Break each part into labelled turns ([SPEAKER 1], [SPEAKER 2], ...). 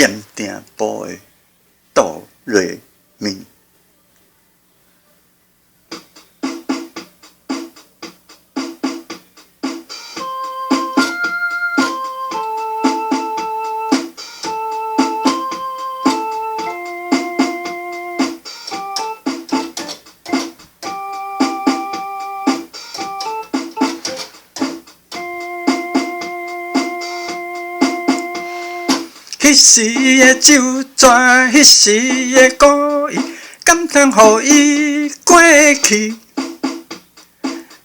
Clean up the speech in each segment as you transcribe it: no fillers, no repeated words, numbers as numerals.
[SPEAKER 1] 盐定波的哆瑞咪。迄时的酒泉，迄时的故意，敢通予伊过去？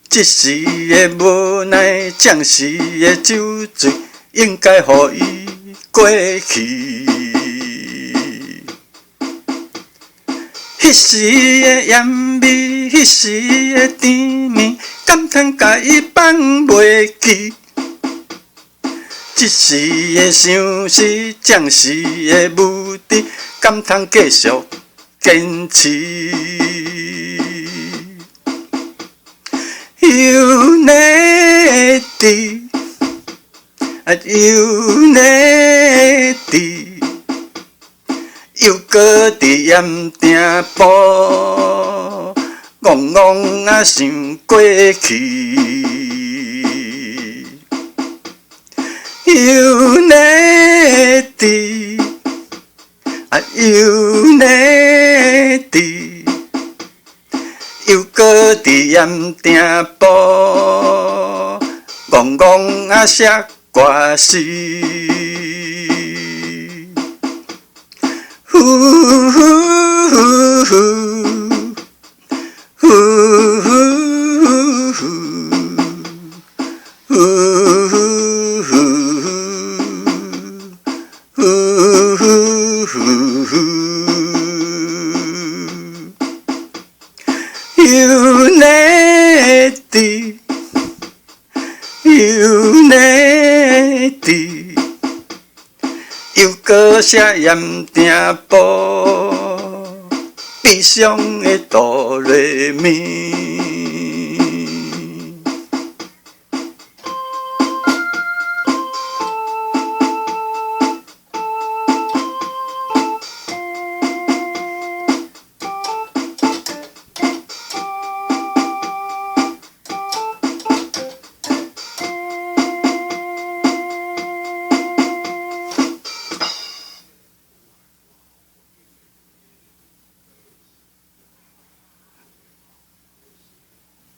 [SPEAKER 1] 即时的无奈，将时的酒醉，应该予伊过去。迄时的盐味，迄时的甜蜜，敢通甲伊放袂记？即时的相思，将时的无知，敢通继续坚持？Unity， Unity， 又搁伫盐埕埔，戆戆啊想过去。Unity， Unity， 又搁伫盐埕埔，戆戆啊写歌词。Unity， Unity， 又搁写盐埕埔，悲伤的哆来咪。